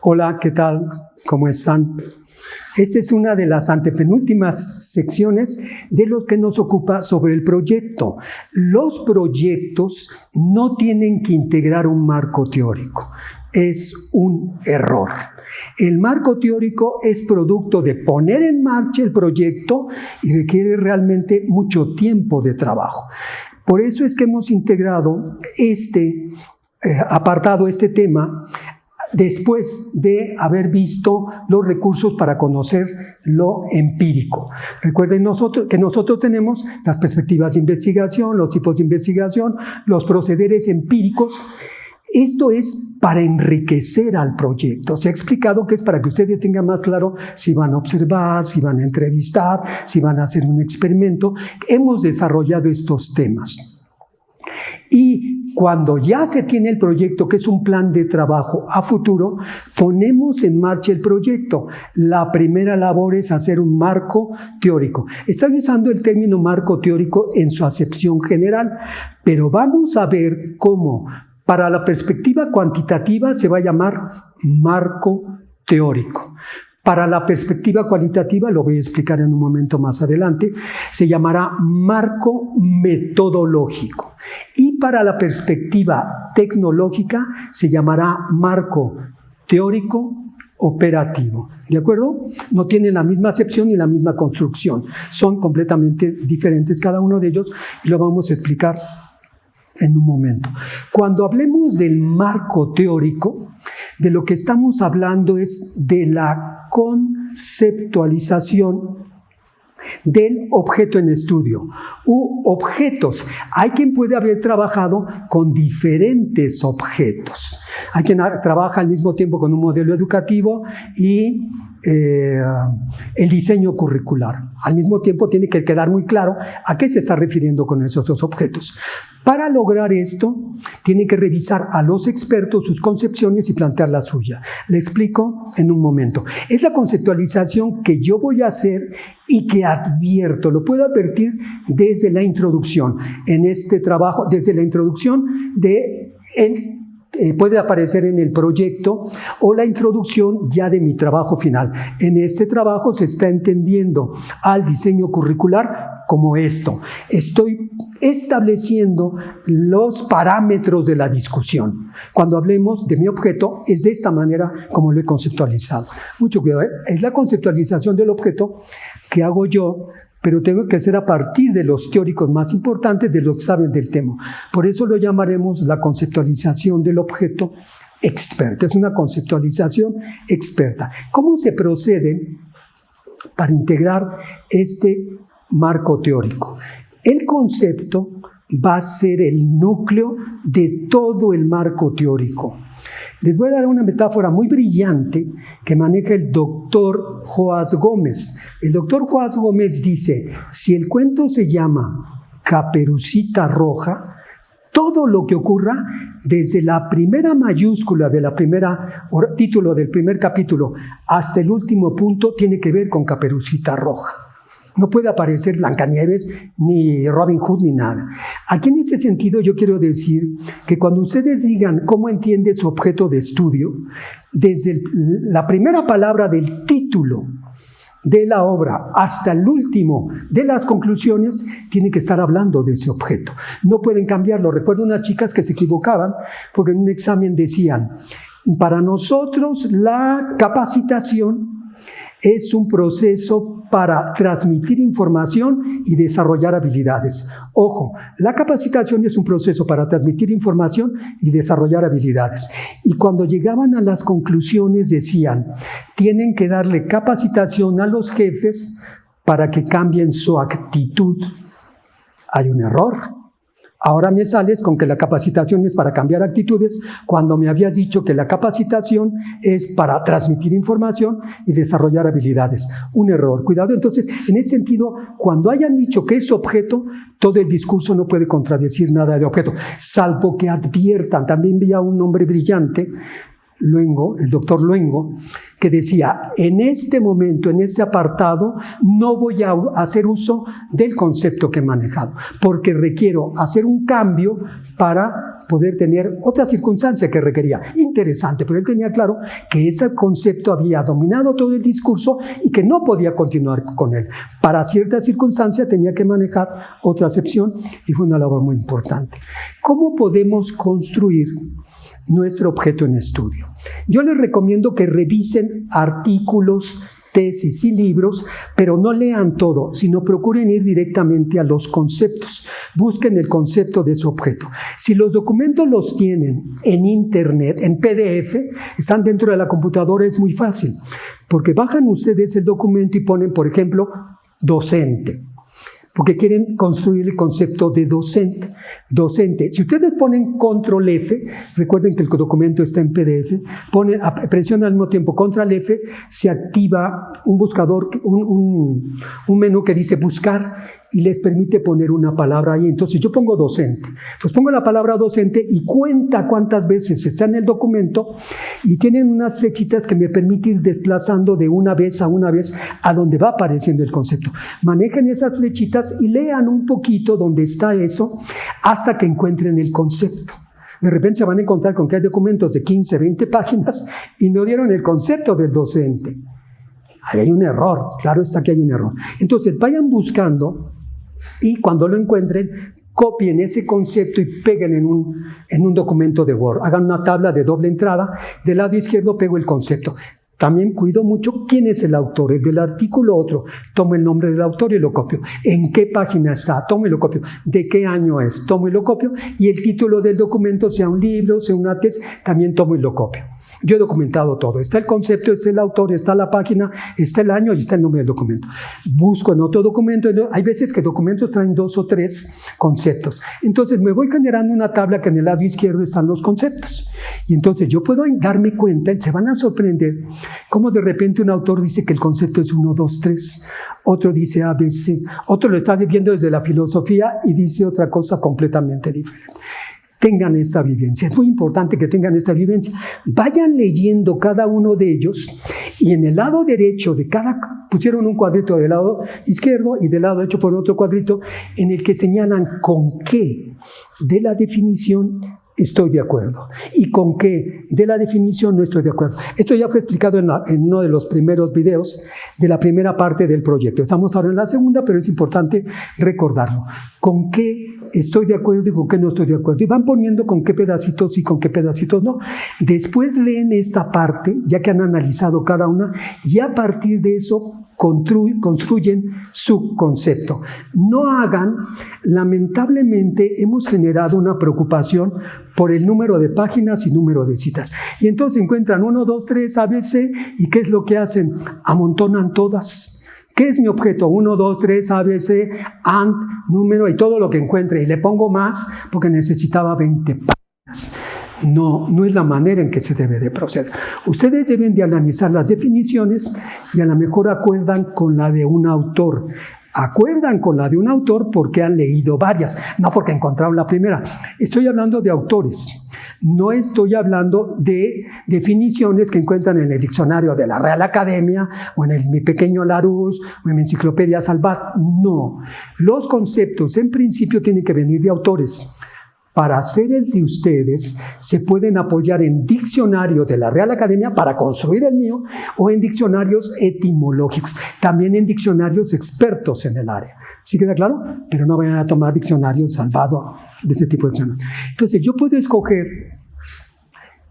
Hola, ¿qué tal? ¿Cómo están? Esta es una de las antepenúltimas secciones de los que nos ocupa sobre el proyecto. Los proyectos no tienen que integrar un marco teórico. Es un error. El marco teórico es producto de poner en marcha el proyecto y requiere realmente mucho tiempo de trabajo. Por eso es que hemos integrado este apartado, este tema, después de haber visto los recursos para conocer lo empírico. Recuerden que nosotros tenemos las perspectivas de investigación, los tipos de investigación, los procederes empíricos. Esto es para enriquecer al proyecto. Se ha explicado que es para que ustedes tengan más claro si van a observar, si van a entrevistar, si van a hacer un experimento. Hemos desarrollado estos temas. Y cuando ya se tiene el proyecto, que es un plan de trabajo a futuro, ponemos en marcha el proyecto. La primera labor es hacer un marco teórico. Estoy usando el término marco teórico en su acepción general, pero vamos a ver cómo para la perspectiva cuantitativa se va a llamar marco teórico. Para la perspectiva cualitativa, lo voy a explicar en un momento más adelante, se llamará marco metodológico. Y para la perspectiva tecnológica se llamará marco teórico operativo. ¿De acuerdo? No tienen la misma acepción ni la misma construcción. Son completamente diferentes cada uno de ellos y lo vamos a explicar en un momento. Cuando hablemos del marco teórico, de lo que estamos hablando es de la conceptualización del objeto en estudio u objetos. Hay quien puede haber trabajado con diferentes objetos. Hay quien trabaja al mismo tiempo con un modelo educativo y el diseño curricular. Al mismo tiempo tiene que quedar muy claro a qué se está refiriendo con esos dos objetos. Para lograr esto, tiene que revisar a los expertos sus concepciones y plantear la suya. Le explico en un momento. Es la conceptualización que yo voy a hacer y que advierto, lo puedo advertir desde la introducción. En este trabajo, desde la introducción puede aparecer en el proyecto o la introducción ya de mi trabajo final. En este trabajo se está entendiendo al diseño curricular como esto. Estoy estableciendo los parámetros de la discusión. Cuando hablemos de mi objeto, es de esta manera como lo he conceptualizado. Mucho cuidado, es la conceptualización del objeto que hago yo, pero tengo que hacer a partir de los teóricos más importantes, de los que saben del tema. Por eso lo llamaremos la conceptualización del objeto experto. Es una conceptualización experta. ¿Cómo se procede para integrar este marco teórico? El concepto va a ser el núcleo de todo el marco teórico. Les voy a dar una metáfora muy brillante que maneja el doctor Joás Gómez. El doctor Joás Gómez dice, si el cuento se llama Caperucita Roja, todo lo que ocurra, desde la primera mayúscula de título del primer capítulo hasta el último punto, tiene que ver con Caperucita Roja. No puede aparecer Blancanieves, ni Robin Hood, ni nada. Aquí en ese sentido yo quiero decir que cuando ustedes digan cómo entiende su objeto de estudio, desde la primera palabra del título de la obra hasta el último de las conclusiones, tiene que estar hablando de ese objeto. No pueden cambiarlo. Recuerdo unas chicas que se equivocaban porque en un examen decían, para nosotros la capacitación es un proceso para transmitir información y desarrollar habilidades. Ojo, la capacitación es un proceso para transmitir información y desarrollar habilidades. Y cuando llegaban a las conclusiones decían, tienen que darle capacitación a los jefes para que cambien su actitud. Hay un error. Ahora me sales con que la capacitación es para cambiar actitudes cuando me habías dicho que la capacitación es para transmitir información y desarrollar habilidades. Un error. Cuidado, entonces, en ese sentido, cuando hayan dicho que es objeto, todo el discurso no puede contradecir nada de objeto, salvo que adviertan. También vi a un hombre brillante, Luengo, el doctor Luengo, que decía, en este momento, en este apartado, no voy a hacer uso del concepto que he manejado, porque requiero hacer un cambio para poder tener otra circunstancia que requería. Interesante, pero él tenía claro que ese concepto había dominado todo el discurso y que no podía continuar con él. Para cierta circunstancia tenía que manejar otra acepción y fue una labor muy importante. ¿Cómo podemos construir nuestro objeto en estudio? Yo les recomiendo que revisen artículos, tesis y libros, pero no lean todo, sino procuren ir directamente a los conceptos. Busquen el concepto de su objeto. Si los documentos los tienen en internet, en PDF, están dentro de la computadora, es muy fácil, porque bajan ustedes el documento y ponen, por ejemplo, docente, porque quieren construir el concepto de docente. Docente. Si ustedes ponen control F, recuerden que el documento está en PDF, presionan al mismo tiempo control F, se activa un buscador, un menú que dice buscar y les permite poner una palabra ahí. Entonces yo pongo docente. Entonces pongo la palabra docente y cuenta cuántas veces está en el documento y tienen unas flechitas que me permiten ir desplazando de una vez a donde va apareciendo el concepto. Manejen esas flechitas y lean un poquito donde está eso hasta que encuentren el concepto. De repente se van a encontrar con que hay documentos de 15, 20 páginas y no dieron el concepto del docente. Ahí hay un error, claro está que hay un error. Entonces vayan buscando y cuando lo encuentren, copien ese concepto y peguen en un documento de Word. Hagan una tabla de doble entrada, del lado izquierdo pego el concepto. También cuido mucho quién es el autor, el del artículo otro. Tomo el nombre del autor y lo copio. ¿En qué página está? Tomo y lo copio. ¿De qué año es? Tomo y lo copio. Y el título del documento, sea un libro, sea una tesis, también tomo y lo copio. Yo he documentado todo. Está el concepto, está el autor, está la página, está el año y está el nombre del documento. Busco en otro documento. Hay veces que documentos traen 2 o 3 conceptos. Entonces me voy generando una tabla que en el lado izquierdo están los conceptos. Y entonces yo puedo darme cuenta, se van a sorprender, cómo de repente un autor dice que el concepto es 1, 2, 3. Otro dice ABC. Otro lo está viendo desde la filosofía y dice otra cosa completamente diferente. Tengan esta vivencia, es muy importante que tengan esta vivencia. Vayan leyendo cada uno de ellos y en el lado derecho de pusieron un cuadrito del lado izquierdo y del lado derecho por otro cuadrito en el que señalan con qué de la definición estoy de acuerdo y con qué de la definición no estoy de acuerdo. Esto ya fue explicado en uno de los primeros videos de la primera parte del proyecto. Estamos ahora en la segunda, pero es importante recordarlo. Con qué estoy de acuerdo y con qué no estoy de acuerdo. Y van poniendo con qué pedacitos sí, con qué pedacitos no. Después leen esta parte, ya que han analizado cada una, y a partir de eso construyen su concepto. No hagan, lamentablemente hemos generado una preocupación por el número de páginas y número de citas. Y entonces encuentran 1, 2, 3, ABC, ¿y qué es lo que hacen? Amontonan todas. ¿Qué es mi objeto? 1, 2, 3, ABC, AND, número y todo lo que encuentre. Y le pongo más porque necesitaba 20 páginas. No es la manera en que se debe de proceder. Ustedes deben de analizar las definiciones y a lo mejor acuerdan con la de un autor. Acuerdan con la de un autor porque han leído varias, no porque encontraron la primera. Estoy hablando de autores. No estoy hablando de definiciones que encuentran en el diccionario de la Real Academia o en mi pequeño Larousse o en mi enciclopedia Salvat. No. Los conceptos en principio tienen que venir de autores. Para hacer el de ustedes, se pueden apoyar en diccionarios de la Real Academia para construir el mío o en diccionarios etimológicos, también en diccionarios expertos en el área. ¿Sí queda claro? Pero no vayan a tomar diccionarios salvados de ese tipo de diccionarios. Entonces, yo puedo escoger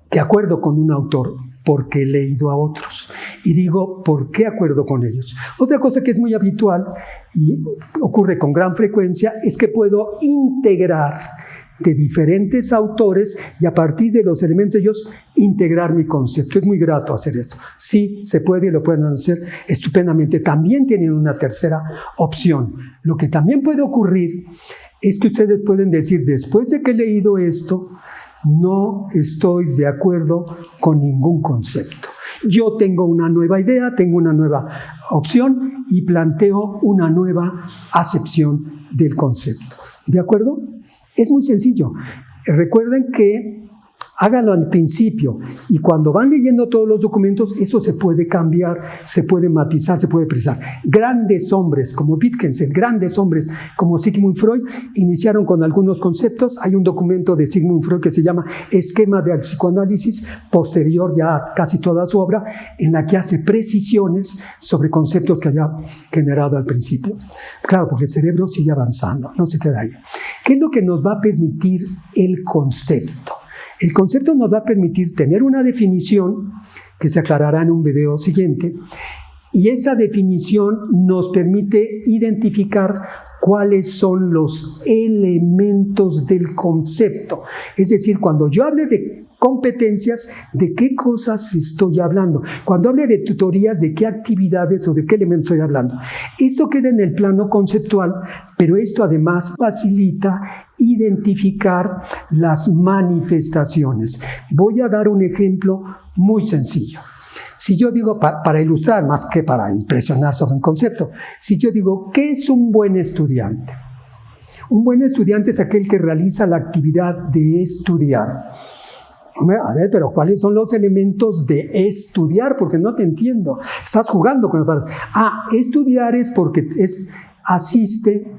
que acuerdo con un autor porque he leído a otros. Y digo, ¿por qué acuerdo con ellos? Otra cosa que es muy habitual y ocurre con gran frecuencia es que puedo integrar de diferentes autores y a partir de los elementos de ellos integrar mi concepto. Es muy grato hacer esto. Sí, se puede y lo pueden hacer estupendamente. También tienen una tercera opción. Lo que también puede ocurrir es que ustedes pueden decir, después de que he leído esto, no estoy de acuerdo con ningún concepto. Yo tengo una nueva idea, tengo una nueva opción y planteo una nueva acepción del concepto. ¿De acuerdo? Es muy sencillo. Recuerden que Háganlo al principio y cuando van leyendo todos los documentos, eso se puede cambiar, se puede matizar, se puede precisar. Grandes hombres como Wittgenstein, grandes hombres como Sigmund Freud, iniciaron con algunos conceptos. Hay un documento de Sigmund Freud que se llama Esquema del psicoanálisis, posterior ya a casi toda su obra, en la que hace precisiones sobre conceptos que había generado al principio. Claro, porque el cerebro sigue avanzando, no se queda ahí. ¿Qué es lo que nos va a permitir el concepto? El concepto nos va a permitir tener una definición que se aclarará en un video siguiente, y esa definición nos permite identificar cuáles son los elementos del concepto. Es decir, cuando yo hable de competencias, ¿de qué cosas estoy hablando? Cuando hable de tutorías, ¿de qué actividades o de qué elementos estoy hablando? Esto queda en el plano conceptual, pero esto además facilita identificar las manifestaciones. Voy a dar un ejemplo muy sencillo. Si yo digo, para ilustrar más que para impresionar sobre un concepto, si yo digo, ¿qué es un buen estudiante? Un buen estudiante es aquel que realiza la actividad de estudiar. A ver, pero ¿cuáles son los elementos de estudiar? Porque no te entiendo. Estás jugando con las palabras. Estudiar es porque asiste,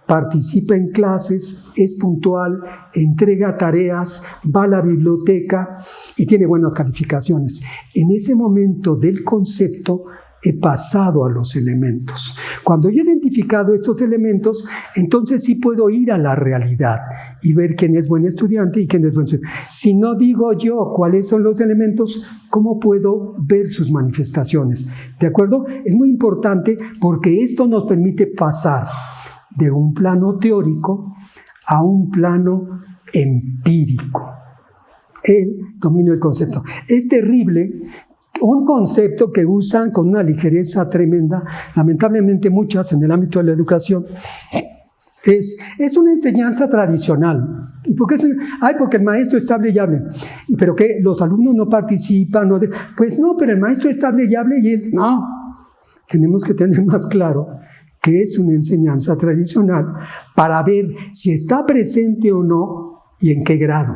participa en clases, es puntual, entrega tareas, va a la biblioteca y tiene buenas calificaciones. En ese momento del concepto he pasado a los elementos. Cuando yo he identificado estos elementos, entonces sí puedo ir a la realidad y ver quién es buen estudiante y quién es buen estudiante. Si no digo yo cuáles son los elementos, ¿cómo puedo ver sus manifestaciones? ¿De acuerdo? Es muy importante porque esto nos permite pasar de un plano teórico a un plano empírico. El dominio del concepto. Es terrible un concepto que usan con una ligereza tremenda, lamentablemente muchas en el ámbito de la educación, es una enseñanza tradicional. ¿Y por qué? Porque el maestro es hable y hable. ¿Y pero qué? ¿Los alumnos no participan? Pues no, pero el maestro es hable y hable y él no. Tenemos que tener más claro que es una enseñanza tradicional para ver si está presente o no y en qué grado.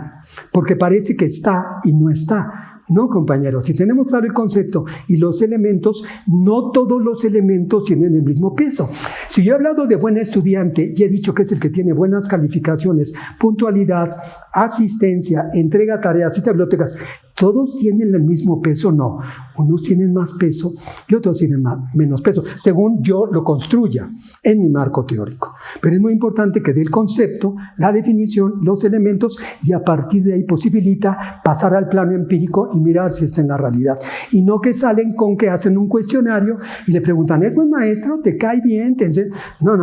Porque parece que está y no está. No, compañeros, si tenemos claro el concepto y los elementos, no todos los elementos tienen el mismo peso. Si yo he hablado de buen estudiante y he dicho que es el que tiene buenas calificaciones, puntualidad, asistencia, entrega tareas, cita bibliotecas, ¿todos tienen el mismo peso? No. Unos tienen más peso y otros tienen menos peso, según yo lo construya en mi marco teórico. Pero es muy importante que dé el concepto, la definición, los elementos, y a partir de ahí posibilita pasar al plano empírico y mirar si está en la realidad. Y no que salen con que hacen un cuestionario y le preguntan, ¿es buen maestro? ¿Te cae bien? No.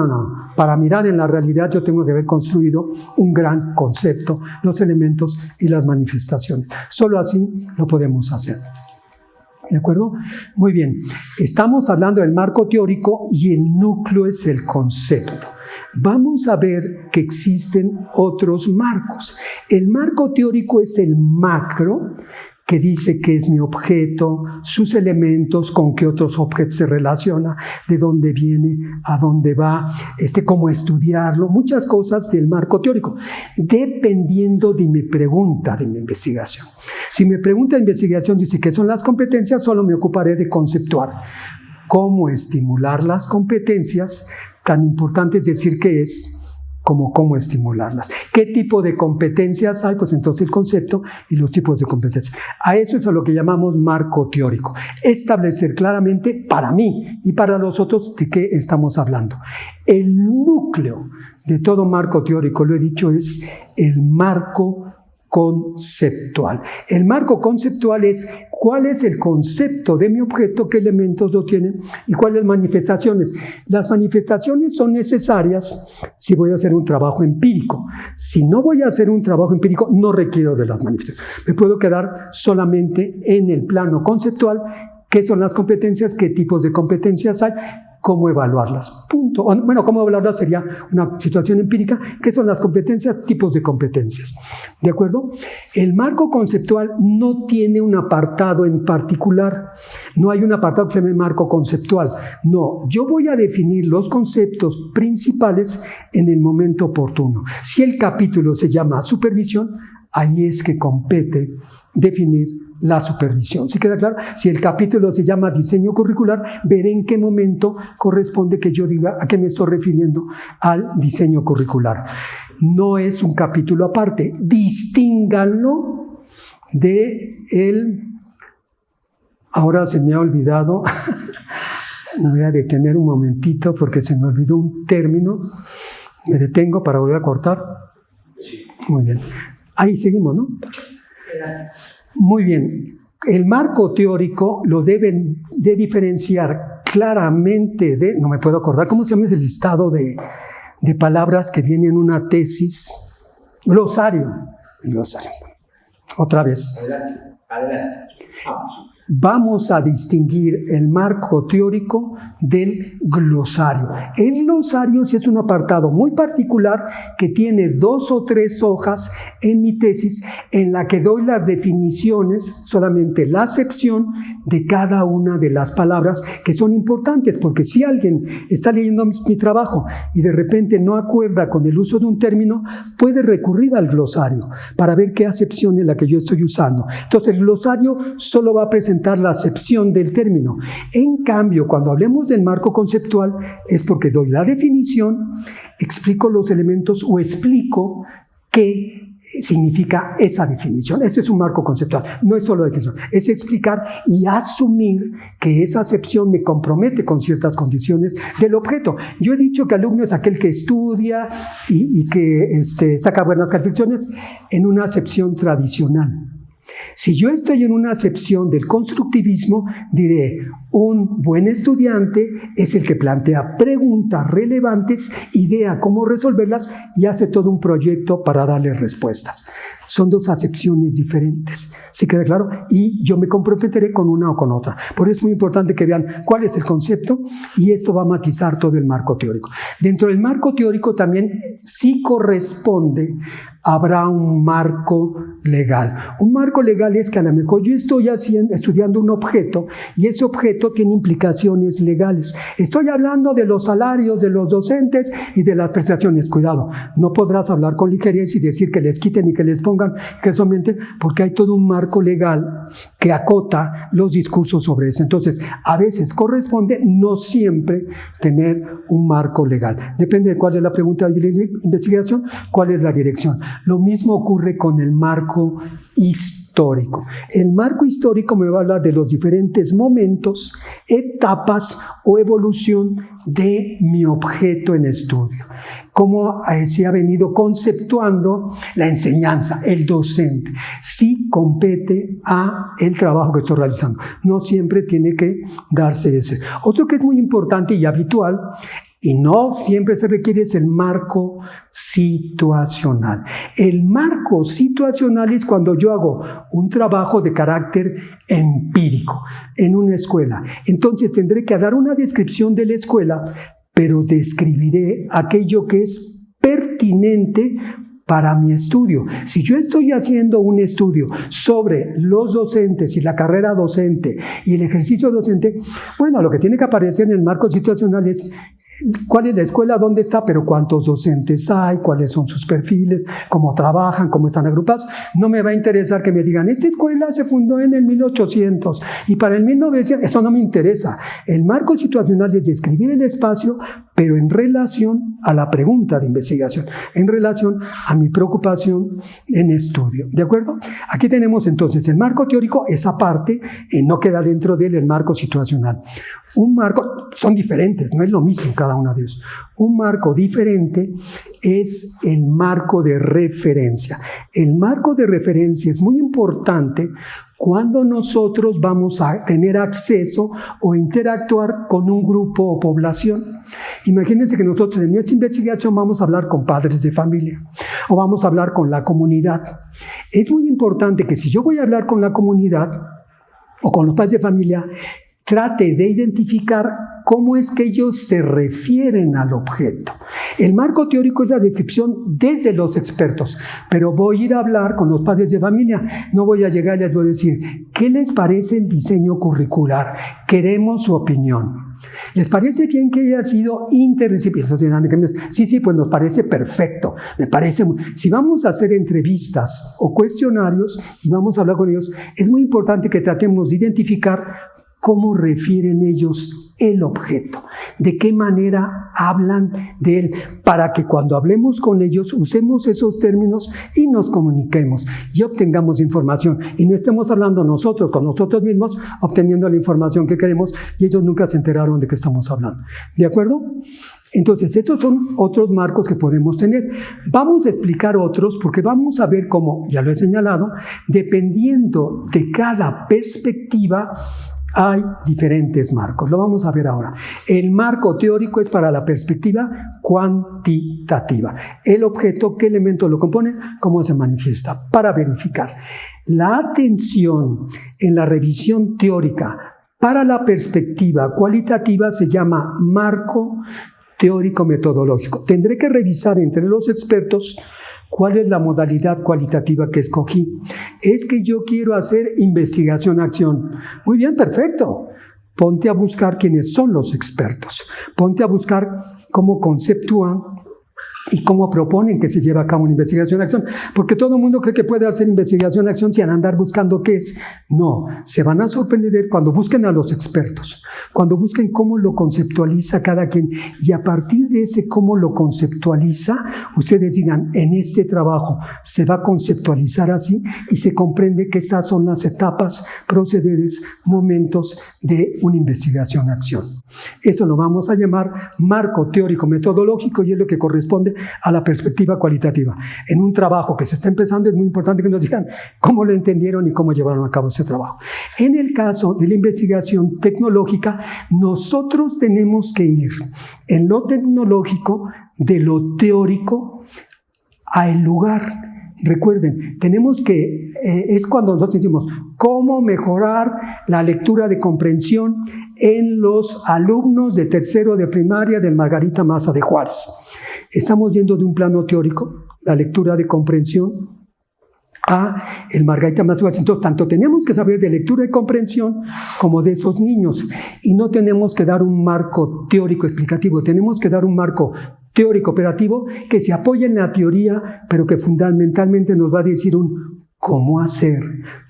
Para mirar en la realidad yo tengo que haber construido un gran concepto, los elementos y las manifestaciones. Solo así lo podemos hacer. ¿De acuerdo? Muy bien. Estamos hablando del marco teórico y el núcleo es el concepto. Vamos a ver que existen otros marcos. El marco teórico es el macro, que dice qué es mi objeto, sus elementos, con qué otros objetos se relaciona, de dónde viene, a dónde va, cómo estudiarlo, muchas cosas del marco teórico, dependiendo de mi pregunta, de mi investigación. Si mi pregunta de investigación dice qué son las competencias, solo me ocuparé de conceptuar cómo estimular las competencias. Tan importante es decir qué es, como cómo estimularlas. ¿Qué tipo de competencias hay? Pues entonces el concepto y los tipos de competencias. A eso es a lo que llamamos marco teórico. Establecer claramente para mí y para los otros de qué estamos hablando. El núcleo de todo marco teórico, lo he dicho, es el marco conceptual. El marco conceptual es cuál es el concepto de mi objeto, qué elementos lo tienen y cuáles manifestaciones. Las manifestaciones son necesarias si voy a hacer un trabajo empírico. Si no voy a hacer un trabajo empírico, no requiero de las manifestaciones. Me puedo quedar solamente en el plano conceptual. ¿Qué son las competencias? ¿Qué tipos de competencias hay? ¿Cómo evaluarlas? Punto. Bueno, cómo evaluarlas sería una situación empírica. ¿Qué son las competencias? Tipos de competencias. ¿De acuerdo? El marco conceptual no tiene un apartado en particular. No hay un apartado que se llame marco conceptual. No, yo voy a definir los conceptos principales en el momento oportuno. Si el capítulo se llama supervisión, ahí es que compete definir la supervisión. ¿Sí queda claro? Si el capítulo se llama diseño curricular, veré en qué momento corresponde que yo diga a qué me estoy refiriendo al diseño curricular. No es un capítulo aparte. Distínganlo de el... Ahora se me ha olvidado, me voy a detener un momentito porque se me olvidó un término. Me detengo para volver a cortar. Muy bien. Ahí seguimos, ¿no? Muy bien. El marco teórico lo deben de diferenciar claramente de... No me puedo acordar, ¿cómo se llama ese listado de palabras que viene en una tesis? Glosario. Glosario. Otra vez. Adelante. Vamos a distinguir el marco teórico del glosario. El glosario sí es un apartado muy particular que tiene 2 o 3 hojas en mi tesis en la que doy las definiciones, solamente la acepción de cada una de las palabras que son importantes, porque si alguien está leyendo mi trabajo y de repente no acuerda con el uso de un término, puede recurrir al glosario para ver qué acepción es la que yo estoy usando. Entonces el glosario solo va a presentar la acepción del término. En cambio, cuando hablemos del marco conceptual, es porque doy la definición, explico los elementos o explico qué significa esa definición. Ese es un marco conceptual, no es solo definición, es explicar y asumir que esa acepción me compromete con ciertas condiciones del objeto. Yo he dicho que alumno es aquel que estudia y que saca buenas calificaciones en una acepción tradicional. Si yo estoy en una acepción del constructivismo, diré, un buen estudiante es el que plantea preguntas relevantes, idea cómo resolverlas y hace todo un proyecto para darle respuestas. Son 2 acepciones diferentes. ¿Sí queda claro? Y yo me comprometeré con una o con otra. Por eso es muy importante que vean cuál es el concepto y esto va a matizar todo el marco teórico. Dentro del marco teórico también sí corresponde, habrá un marco legal. Un marco legal es que a lo mejor yo estoy estudiando un objeto y ese objeto tiene implicaciones legales. Estoy hablando de los salarios de los docentes y de las prestaciones. Cuidado, no podrás hablar con ligereza y decir que les quiten y que les pongan, que solamente porque hay todo un marco legal que acota los discursos sobre eso. Entonces, a veces corresponde, no siempre, tener un marco legal. Depende de cuál es la pregunta de la investigación, cuál es la dirección. Lo mismo ocurre con el marco histórico. El marco histórico me va a hablar de los diferentes momentos, etapas o evolución de mi objeto en estudio. Cómo se ha venido conceptuando la enseñanza, el docente. Sí compete a el trabajo que estoy realizando. No siempre tiene que darse ese. Otro que es muy importante y habitual, y no siempre se requiere, es el marco situacional. El marco situacional es cuando yo hago un trabajo de carácter empírico en una escuela. Entonces tendré que dar una descripción de la escuela, pero describiré aquello que es pertinente para mi estudio. Si yo estoy haciendo un estudio sobre los docentes y la carrera docente y el ejercicio docente, bueno, lo que tiene que aparecer en el marco situacional es cuál es la escuela, dónde está, pero cuántos docentes hay, cuáles son sus perfiles, cómo trabajan, cómo están agrupados. No me va a interesar que me digan, esta escuela se fundó en el 1800 y para el 1900, eso no me interesa. El marco situacional es describir el espacio, pero en relación a la pregunta de investigación, en relación a mi preocupación en estudio. ¿De acuerdo? Aquí tenemos entonces el marco teórico, esa parte no queda dentro de él el marco situacional. Un marco, son diferentes, no es lo mismo cada uno de ellos. Un marco diferente es el marco de referencia. El marco de referencia es muy importante cuando nosotros vamos a tener acceso o interactuar con un grupo o población. Imagínense que nosotros en nuestra investigación vamos a hablar con padres de familia o vamos a hablar con la comunidad. Es muy importante que si yo voy a hablar con la comunidad o con los padres de familia, trate de identificar cómo es que ellos se refieren al objeto. El marco teórico es la descripción desde los expertos, pero voy a ir a hablar con los padres de familia. No voy a llegar y les voy a decir, ¿qué les parece el diseño curricular? Queremos su opinión. ¿Les parece bien que haya sido interdisciplinario? Sí, pues nos parece perfecto. Me parece si vamos a hacer entrevistas o cuestionarios y vamos a hablar con ellos, es muy importante que tratemos de identificar cómo refieren ellos el objeto, de qué manera hablan de él, para que cuando hablemos con ellos usemos esos términos y nos comuniquemos y obtengamos información y no estemos hablando nosotros con nosotros mismos, obteniendo la información que queremos y ellos nunca se enteraron de qué estamos hablando. ¿De acuerdo? Entonces, estos son otros marcos que podemos tener. Vamos a explicar otros porque vamos a ver cómo, ya lo he señalado, dependiendo de cada perspectiva, hay diferentes marcos. Lo vamos a ver ahora. El marco teórico es para la perspectiva cuantitativa. El objeto, ¿qué elemento lo compone? ¿Cómo se manifiesta? Para verificar. La atención en la revisión teórica para la perspectiva cualitativa se llama marco teórico-metodológico. Tendré que revisar entre los expertos ¿cuál es la modalidad cualitativa que escogí? Es que yo quiero hacer investigación-acción. Muy bien, perfecto. Ponte a buscar quiénes son los expertos. Ponte a buscar cómo conceptúan y cómo proponen que se lleve a cabo una investigación-acción. Porque todo el mundo cree que puede hacer investigación-acción sin andar buscando qué es. No, se van a sorprender cuando busquen a los expertos, cuando busquen cómo lo conceptualiza cada quien. Y a partir de ese cómo lo conceptualiza, ustedes digan, en este trabajo se va a conceptualizar así y se comprende que estas son las etapas, procederes, momentos de una investigación-acción. Eso lo vamos a llamar marco teórico-metodológico y es lo que corresponde a la perspectiva cualitativa. En un trabajo que se está empezando es muy importante que nos digan cómo lo entendieron y cómo llevaron a cabo ese trabajo. En el caso de la investigación tecnológica, nosotros tenemos que ir en lo tecnológico de lo teórico a el lugar. Recuerden, tenemos que, es cuando nosotros decimos, cómo mejorar la lectura de comprensión en los alumnos de tercero de primaria del Margarita Maza de Juárez. Estamos yendo de un plano teórico, la lectura de comprensión, a el Margarita Maza de Juárez. Entonces, tanto tenemos que saber de lectura y comprensión como de esos niños. Y no tenemos que dar un marco teórico explicativo, tenemos que dar un marco teórico operativo que se apoya en la teoría, pero que fundamentalmente nos va a decir un cómo hacer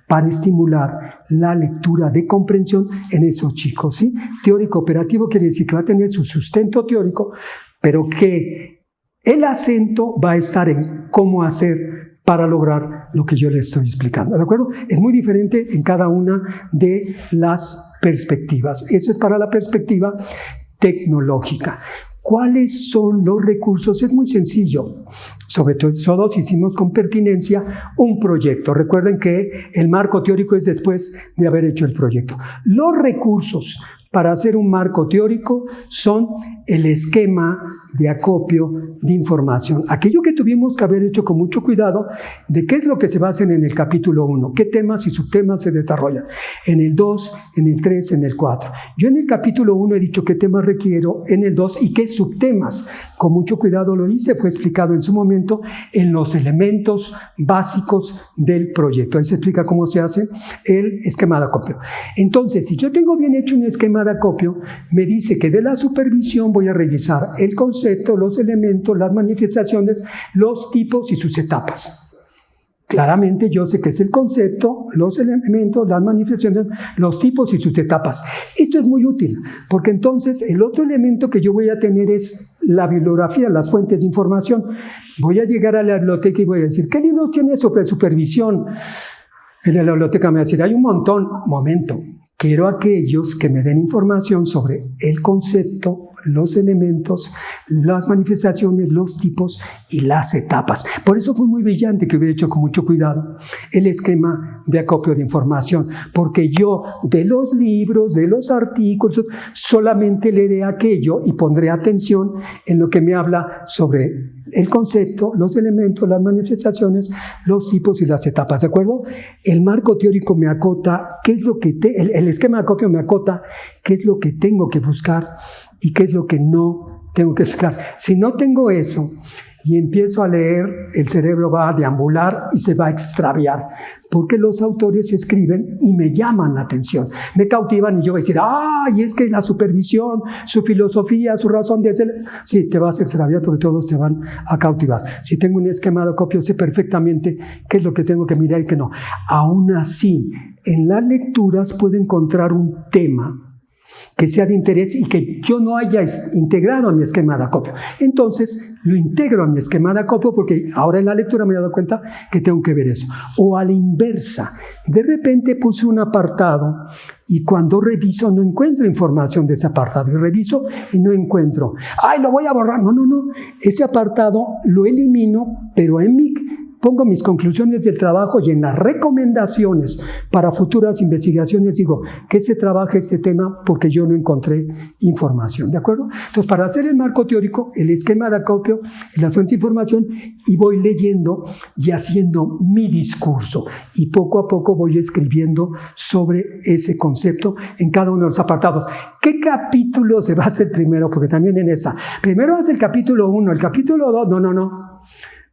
para estimular la lectura de comprensión en esos chicos, ¿sí? Teórico operativo quiere decir que va a tener su sustento teórico, pero que el acento va a estar en cómo hacer para lograr lo que yo les estoy explicando, ¿de acuerdo? Es muy diferente en cada una de las perspectivas. Eso es para la perspectiva tecnológica. ¿Cuáles son los recursos? Es muy sencillo. Sobre todo si hicimos con pertinencia un proyecto. Recuerden que el marco teórico es después de haber hecho el proyecto. Los recursos para hacer un marco teórico son el esquema de acopio de información. Aquello que tuvimos que haber hecho con mucho cuidado de qué es lo que se basa en el capítulo 1, qué temas y subtemas se desarrollan, en el 2, en el 3, en el 4. Yo en el capítulo 1 he dicho qué temas requiero, en el 2 y qué subtemas. Con mucho cuidado lo hice, fue explicado en su momento en los elementos básicos del proyecto. Ahí se explica cómo se hace el esquema de acopio. Entonces, si yo tengo bien hecho un esquema de acopio, me dice que de la supervisión voy a revisar el concepto, los elementos, las manifestaciones, los tipos y sus etapas. Claramente yo sé que es el concepto, los elementos, las manifestaciones, los tipos y sus etapas. Esto es muy útil, porque entonces el otro elemento que yo voy a tener es la bibliografía, las fuentes de información. Voy a llegar a la biblioteca y voy a decir, ¿qué libros tiene sobre supervisión? En la biblioteca me va a decir, hay un montón. Momento, quiero aquellos que me den información sobre el concepto, los elementos, las manifestaciones, los tipos y las etapas. Por eso fue muy brillante que hubiera hecho con mucho cuidado el esquema de acopio de información, porque yo de los libros, de los artículos, solamente leeré aquello y pondré atención en lo que me habla sobre el concepto, los elementos, las manifestaciones, los tipos y las etapas, ¿de acuerdo? El marco teórico me acota qué es lo que el esquema de acopio me acota qué es lo que tengo que buscar y qué es lo que no tengo que buscar. Si no tengo eso, y empiezo a leer, el cerebro va a deambular y se va a extraviar, porque los autores escriben y me llaman la atención, me cautivan y yo voy a decir, ¡ay, es que la supervisión, su filosofía, su razón de ser! Sí, te vas a extraviar porque todos te van a cautivar. Si tengo un esquema de acopio, sé perfectamente qué es lo que tengo que mirar y qué no. Aún así, en las lecturas puedo encontrar un tema que sea de interés y que yo no haya integrado a mi esquema de acopio. Entonces, lo integro a mi esquema de acopio porque ahora en la lectura me he dado cuenta que tengo que ver eso. O a la inversa, de repente puse un apartado y cuando reviso no encuentro información de ese apartado. Y reviso y no encuentro. ¡Ay, lo voy a borrar! No. Ese apartado lo elimino, pero pongo mis conclusiones del trabajo y en las recomendaciones para futuras investigaciones digo que se trabaje este tema porque yo no encontré información, ¿de acuerdo? Entonces, para hacer el marco teórico, el esquema de acopio, las fuentes de información, y voy leyendo y haciendo mi discurso. Y poco a poco voy escribiendo sobre ese concepto en cada uno de los apartados. ¿Qué capítulo se va a hacer primero? Porque también en esa. Primero hace el capítulo 1, el capítulo 2, no.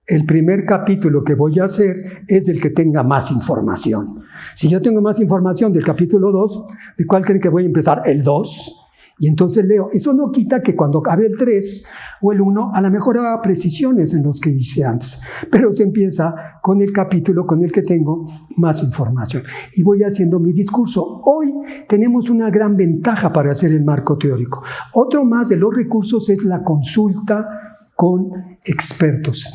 El primer capítulo que voy a hacer es del que tenga más información. Si yo tengo más información del capítulo 2, ¿de cuál creen que voy a empezar? El 2. Y entonces leo. Eso no quita que cuando acabe el 3 o el 1, a lo mejor haga precisiones en los que hice antes. Pero se empieza con el capítulo con el que tengo más información. Y voy haciendo mi discurso. Hoy tenemos una gran ventaja para hacer el marco teórico. Otro más de los recursos es la consulta con expertos.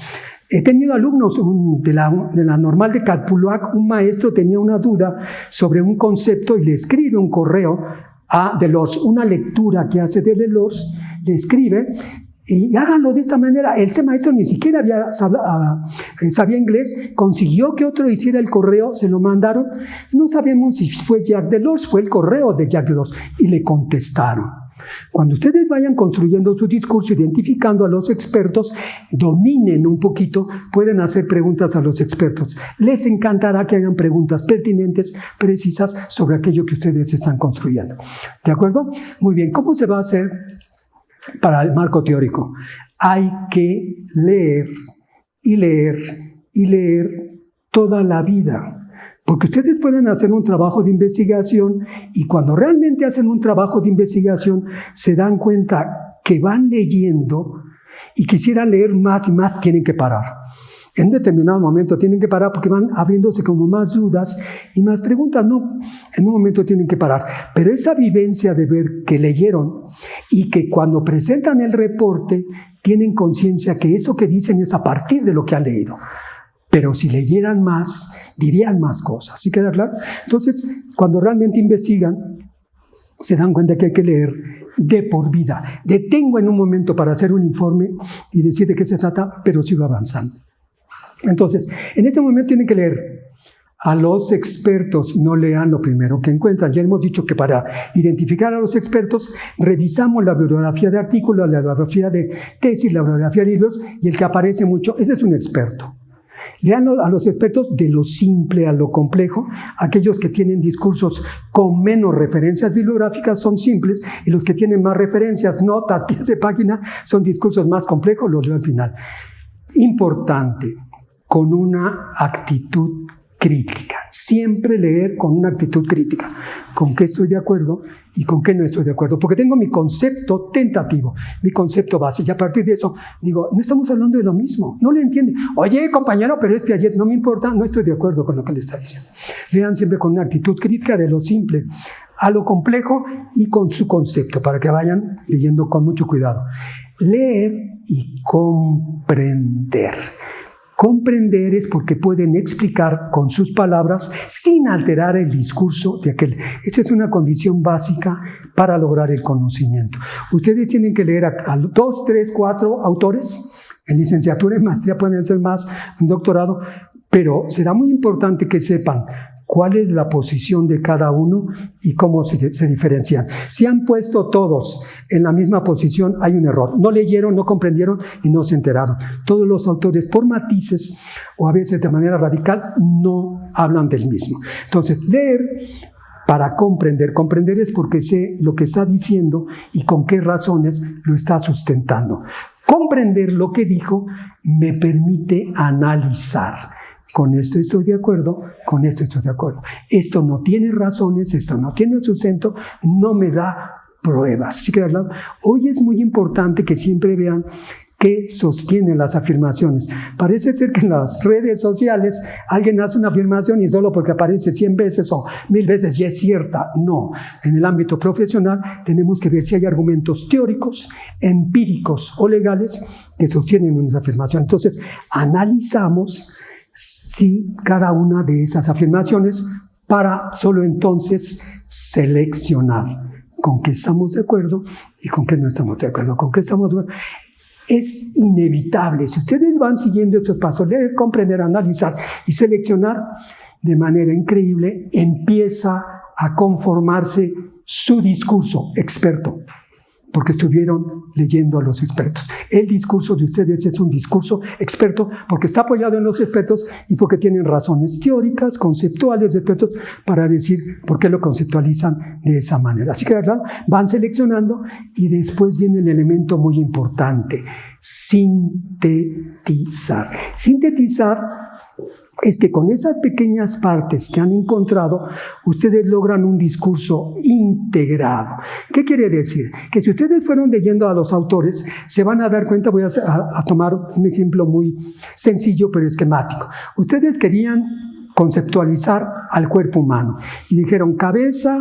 He tenido alumnos de la normal de Calpuluac, un maestro tenía una duda sobre un concepto y le escribe un correo a Delors, una lectura que hace de Delors, le escribe y háganlo de esta manera. Ese maestro ni siquiera sabía inglés, consiguió que otro hiciera el correo, se lo mandaron, no sabemos si fue Jacques Delors, fue el correo de Jacques Delors y le contestaron. Cuando ustedes vayan construyendo su discurso, identificando a los expertos, dominen un poquito, pueden hacer preguntas a los expertos. Les encantará que hagan preguntas pertinentes, precisas, sobre aquello que ustedes están construyendo. ¿De acuerdo? Muy bien, ¿cómo se va a hacer para el marco teórico? Hay que leer y leer y leer toda la vida. Porque ustedes pueden hacer un trabajo de investigación y cuando realmente hacen un trabajo de investigación se dan cuenta que van leyendo y quisieran leer más y más, tienen que parar. En determinado momento tienen que parar porque van abriéndose como más dudas y más preguntas. No, en un momento tienen que parar. Pero esa vivencia de ver que leyeron y que cuando presentan el reporte tienen conciencia que eso que dicen es a partir de lo que han leído. Pero si leyeran más, dirían más cosas. ¿Sí queda claro? Entonces, cuando realmente investigan, se dan cuenta que hay que leer de por vida. Detengo en un momento para hacer un informe y decir de qué se trata, pero sigo avanzando. Entonces, en ese momento tienen que leer. A los expertos no lean lo primero que encuentran. Ya hemos dicho que para identificar a los expertos, revisamos la bibliografía de artículos, la bibliografía de tesis, la bibliografía de libros, y el que aparece mucho, ese es un experto. Lean a los expertos de lo simple a lo complejo. Aquellos que tienen discursos con menos referencias bibliográficas son simples y los que tienen más referencias, notas, pies de página, son discursos más complejos, los leo al final. Importante, con una actitud crítica. Siempre leer con una actitud crítica. ¿Con qué estoy de acuerdo y con qué no estoy de acuerdo? Porque tengo mi concepto tentativo, mi concepto base. Y a partir de eso digo, no estamos hablando de lo mismo. No le entiende. Oye, compañero, pero es Piaget. No me importa, no estoy de acuerdo con lo que le está diciendo. Lean siempre con una actitud crítica de lo simple a lo complejo y con su concepto, para que vayan leyendo con mucho cuidado. Leer y comprender. Comprender es porque pueden explicar con sus palabras sin alterar el discurso de aquel. Esa es una condición básica para lograr el conocimiento. Ustedes tienen que leer a 2, 3, 4 autores. En licenciatura y maestría pueden ser más, un doctorado, pero será muy importante que sepan cuál es la posición de cada uno y cómo se diferencian. Si han puesto todos en la misma posición, hay un error. No leyeron, no comprendieron y no se enteraron. Todos los autores, por matices o a veces de manera radical, no hablan del mismo. Entonces, leer para comprender. Comprender es porque sé lo que está diciendo y con qué razones lo está sustentando. comprender lo que dijo me permite analizar. Con esto estoy de acuerdo, con esto estoy de acuerdo. Esto no tiene razones, esto no tiene sustento, no me da pruebas. ¿Sí queda claro? Hoy es muy importante que siempre vean qué sostienen las afirmaciones. Parece ser que en las redes sociales alguien hace una afirmación y solo porque aparece 100 veces o 1000 veces ya es cierta. No. En el ámbito profesional tenemos que ver si hay argumentos teóricos, empíricos o legales que sostienen una afirmación. Entonces, analizamos si cada una de esas afirmaciones para solo entonces seleccionar con qué estamos de acuerdo y con qué no estamos de acuerdo, con qué estamos de acuerdo. Es inevitable. Si ustedes van siguiendo estos pasos, leer, comprender, analizar y seleccionar, de manera increíble empieza a conformarse su discurso experto, porque estuvieron leyendo a los expertos. El discurso de ustedes es un discurso experto porque está apoyado en los expertos y porque tienen razones teóricas, conceptuales, expertos, para decir por qué lo conceptualizan de esa manera. Así que, claro, van seleccionando y después viene el elemento muy importante, sintetizar. Sintetizar es que con esas pequeñas partes que han encontrado, ustedes logran un discurso integrado. ¿Qué quiere decir? Que si ustedes fueron leyendo a los autores, se van a dar cuenta, voy a tomar un ejemplo muy sencillo pero esquemático. Ustedes querían conceptualizar al cuerpo humano y dijeron cabeza,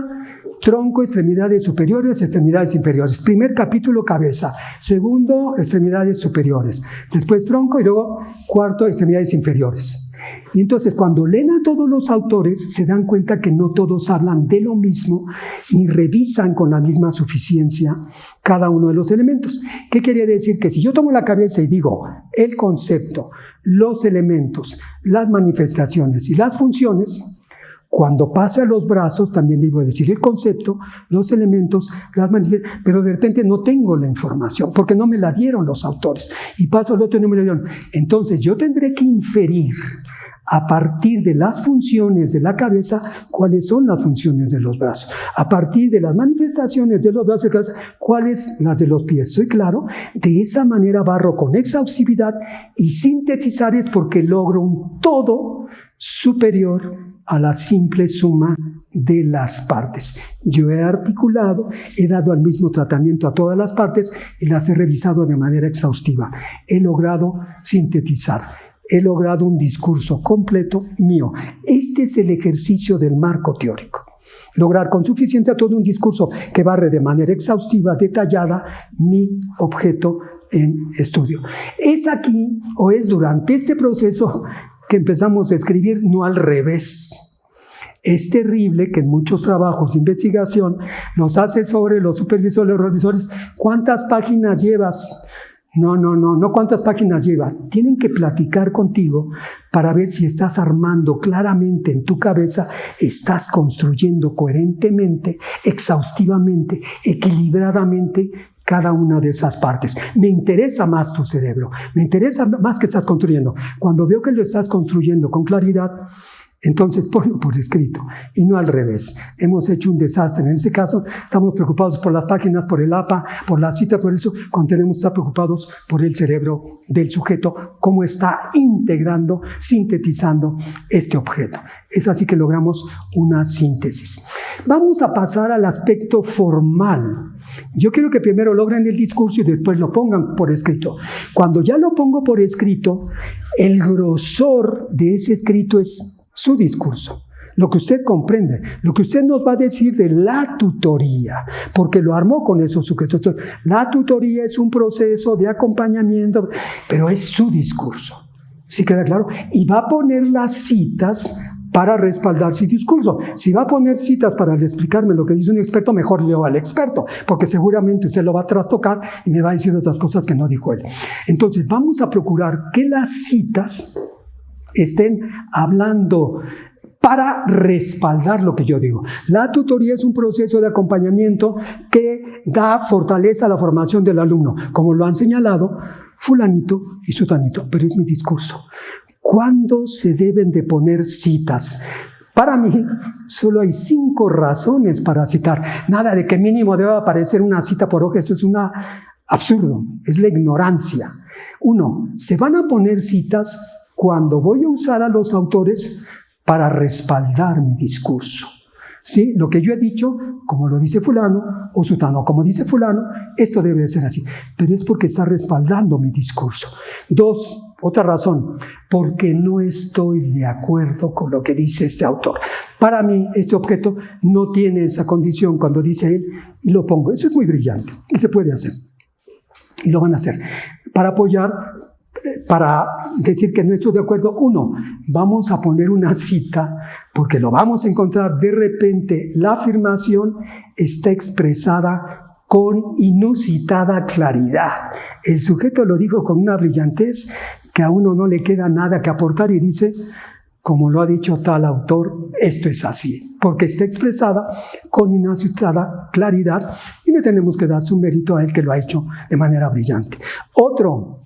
tronco, extremidades superiores, extremidades inferiores. Primer capítulo, cabeza. Segundo, extremidades superiores. Después tronco y luego cuarto, extremidades inferiores. Y entonces cuando leen a todos los autores se dan cuenta que no todos hablan de lo mismo ni revisan con la misma suficiencia cada uno de los elementos. ¿Qué quiere decir? Que si yo tomo la cabeza y digo el concepto, los elementos, las manifestaciones y las funciones, cuando pase a los brazos también debo decir el concepto, los elementos, las manifestaciones, pero de repente no tengo la información porque no me la dieron los autores y paso al otro y no me la dieron. Entonces yo tendré que inferir a partir de las funciones de la cabeza, cuáles son las funciones de los brazos. A partir de las manifestaciones de los brazos, cuáles las de los pies. ¿Soy claro? De esa manera barro con exhaustividad y sintetizar es porque logro un todo superior a la simple suma de las partes. Yo he articulado, he dado el mismo tratamiento a todas las partes y las he revisado de manera exhaustiva. He logrado sintetizar. He logrado un discurso completo mío. Este es el ejercicio del marco teórico. Lograr con suficiencia todo un discurso que barre de manera exhaustiva, detallada, mi objeto en estudio. Es aquí o es durante este proceso que empezamos a escribir, no al revés. Es terrible que en muchos trabajos de investigación, los asesores, los supervisores, los revisores, ¿cuántas páginas llevas? No cuántas páginas lleva. Tienen que platicar contigo para ver si estás armando claramente en tu cabeza, estás construyendo coherentemente, exhaustivamente, equilibradamente cada una de esas partes. Me interesa más tu cerebro, me interesa más que estás construyendo. Cuando veo que lo estás construyendo con claridad, entonces ponlo por escrito y no al revés. Hemos hecho un desastre. En este caso estamos preocupados por las páginas, por el APA, por las citas, por eso cuando tenemos que estar preocupados por el cerebro del sujeto, cómo está integrando, sintetizando este objeto. Es así que logramos una síntesis. Vamos a pasar al aspecto formal. Yo quiero que primero logren el discurso y después lo pongan por escrito. Cuando ya lo pongo por escrito, el grosor de ese escrito es su discurso, lo que usted comprende, lo que usted nos va a decir de la tutoría, porque lo armó con esos sujetos. La tutoría es un proceso de acompañamiento, pero es su discurso. ¿Sí queda claro? Y va a poner las citas para respaldar su discurso. Si va a poner citas para explicarme lo que dice un experto, mejor leo al experto, porque seguramente usted lo va a trastocar y me va a decir otras cosas que no dijo él. Entonces, vamos a procurar que las citas estén hablando para respaldar lo que yo digo. La tutoría es un proceso de acompañamiento que da fortaleza a la formación del alumno, como lo han señalado fulanito y sutanito, pero es mi discurso. ¿Cuándo se deben de poner citas? Para mí, solo hay 5 razones para citar. Nada de que mínimo deba aparecer una cita por hoja, eso es una absurdo, es la ignorancia. Uno, se van a poner citas cuando voy a usar a los autores para respaldar mi discurso. ¿Sí? Lo que yo he dicho, como lo dice fulano, o sutano, como dice fulano, esto debe de ser así. Pero es porque está respaldando mi discurso. Dos, otra razón, porque no estoy de acuerdo con lo que dice este autor. Para mí, este objeto no tiene esa condición cuando dice él, y lo pongo. Eso es muy brillante, y se puede hacer. Y lo van a hacer. Para apoyar, para decir que no estoy de acuerdo, uno, vamos a poner una cita, porque lo vamos a encontrar de repente, la afirmación está expresada con inusitada claridad. El sujeto lo dijo con una brillantez que a uno no le queda nada que aportar y dice, como lo ha dicho tal autor, esto es así, porque está expresada con inusitada claridad y le tenemos que dar su mérito a él que lo ha hecho de manera brillante. Otro,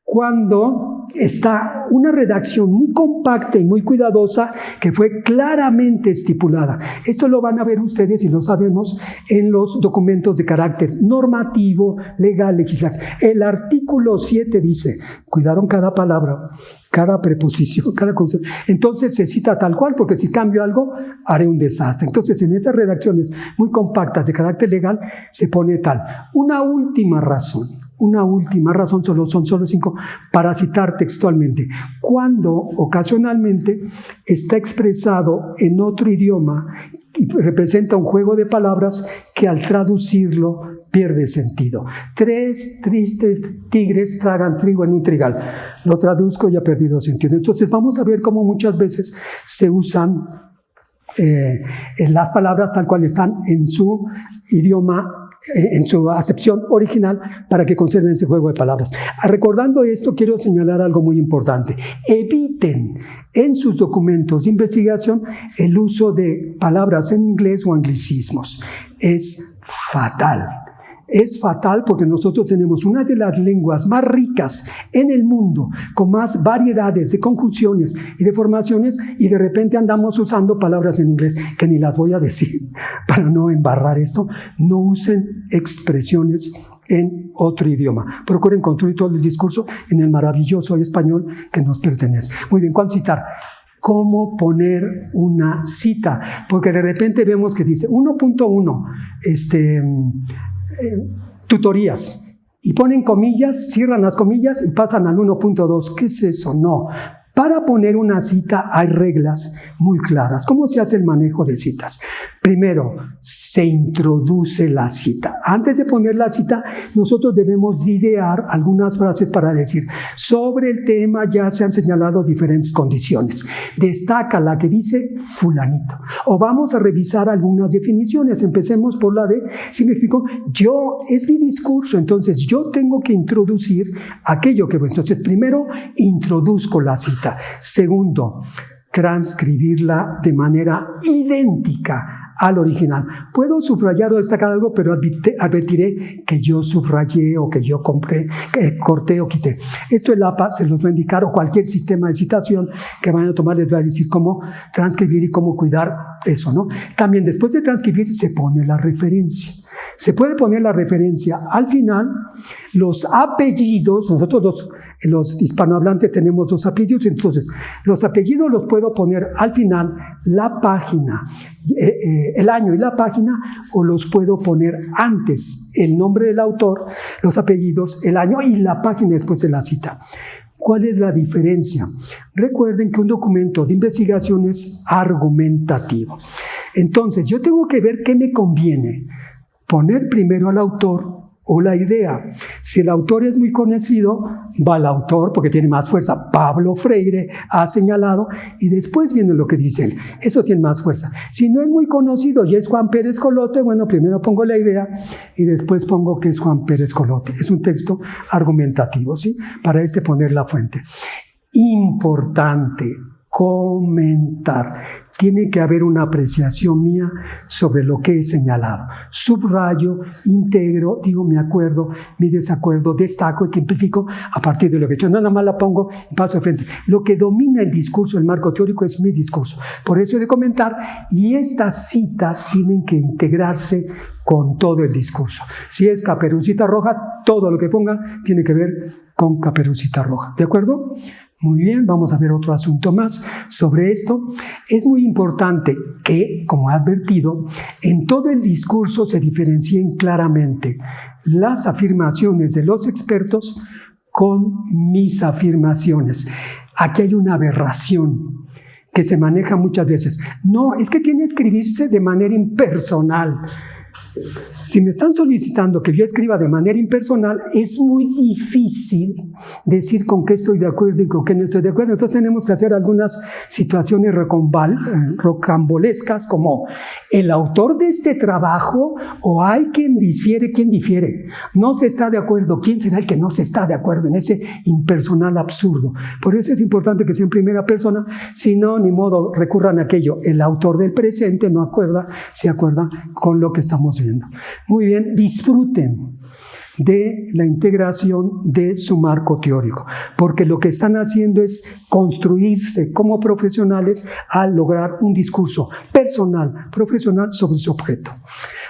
cuando está una redacción muy compacta y muy cuidadosa que fue claramente estipulada. Esto lo van a ver ustedes y lo sabemos en los documentos de carácter normativo, legal, legislativo. El artículo 7 dice, cuidaron cada palabra, cada preposición, cada concepto. Entonces se cita tal cual, porque si cambio algo, haré un desastre. Entonces en estas redacciones muy compactas de carácter legal se pone tal. Una última razón, son solo 5, para citar textualmente. Cuando ocasionalmente está expresado en otro idioma y representa un juego de palabras que al traducirlo pierde sentido. 3 tristes tigres tragan trigo en un trigal. Lo traduzco y ha perdido sentido. Entonces vamos a ver cómo muchas veces se usan las palabras tal cual están en su idioma, en su acepción original, para que conserven ese juego de palabras. Recordando esto, quiero señalar algo muy importante. Eviten en sus documentos de investigación el uso de palabras en inglés o anglicismos. Es fatal. Es fatal porque nosotros tenemos una de las lenguas más ricas en el mundo, con más variedades de conjunciones y de formaciones, y de repente andamos usando palabras en inglés que ni las voy a decir para no embarrar esto. No usen expresiones en otro idioma. Procuren construir todo el discurso en el maravilloso español que nos pertenece. Muy bien, ¿cuál citar? ¿Cómo poner una cita? Porque de repente vemos que dice 1.1, tutorías, y ponen comillas, cierran las comillas y pasan al 1.2. ¿Qué es eso? No. Para poner una cita hay reglas muy claras. ¿Cómo se hace el manejo de citas? Primero, se introduce la cita. Antes de poner la cita, nosotros debemos idear algunas frases para decir, sobre el tema ya se han señalado diferentes condiciones. Destaca la que dice fulanito. O vamos a revisar algunas definiciones. Empecemos por la de, si me explico, es mi discurso, entonces yo tengo que introducir aquello que voy. Entonces, primero, introduzco la cita. Segundo, transcribirla de manera idéntica al original. Puedo subrayar o destacar algo, pero advertiré que yo subrayé o que yo corté o quité. Esto el APA se los va a indicar, o cualquier sistema de citación que vayan a tomar les va a decir cómo transcribir y cómo cuidar eso, ¿no? También después de transcribir se pone la referencia. Se puede poner la referencia al final, los apellidos. Nosotros los hispanohablantes tenemos 2 apellidos, entonces los apellidos los puedo poner al final, la página, el año y la página, o los puedo poner antes, el nombre del autor, los apellidos, el año y la página después de la cita. ¿Cuál es la diferencia? Recuerden que un documento de investigación es argumentativo. Entonces, yo tengo que ver qué me conviene. Poner primero al autor o la idea. Si el autor es muy conocido, va al autor porque tiene más fuerza. Pablo Freire ha señalado, y después viene lo que dice él. Eso tiene más fuerza. Si no es muy conocido y es Juan Pérez Colote, bueno, primero pongo la idea y después pongo que es Juan Pérez Colote. Es un texto argumentativo, ¿sí? Para poner la fuente. Importante, comentar. tiene que haber una apreciación mía sobre lo que he señalado. Subrayo, integro, digo mi acuerdo, mi desacuerdo, destaco, ejemplifico a partir de lo que he hecho. No nada más la pongo y paso de frente. Lo que domina el discurso, el marco teórico, es mi discurso. Por eso he de comentar, y estas citas tienen que integrarse con todo el discurso. Si es Caperucita Roja, todo lo que ponga tiene que ver con Caperucita Roja. ¿De acuerdo? Muy bien, vamos a ver otro asunto más sobre esto. Es muy importante que, como he advertido, en todo el discurso se diferencien claramente las afirmaciones de los expertos con mis afirmaciones. Aquí hay una aberración que se maneja muchas veces. No, es que tiene que escribirse de manera impersonal. Si me están solicitando que yo escriba de manera impersonal, es muy difícil decir con qué estoy de acuerdo y con qué no estoy de acuerdo. Entonces tenemos que hacer algunas situaciones rocambolescas, como el autor de este trabajo, o hay quien difiere, no se está de acuerdo. ¿Quién será el que no se está de acuerdo en ese impersonal absurdo? Por eso es importante que sea en primera persona, si no, ni modo, recurran a aquello. El autor del presente no se acuerda con lo que estamos viendo. Muy bien, disfruten de la integración de su marco teórico, porque lo que están haciendo es construirse como profesionales al lograr un discurso personal, profesional sobre su objeto.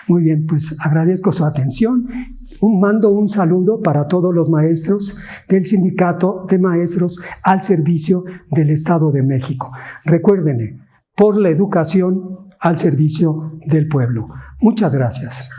Muy bien, pues agradezco su atención. Mando un saludo para todos los maestros del Sindicato de Maestros al servicio del Estado de México. Recuérdenle, por la educación al servicio del pueblo. Muchas gracias.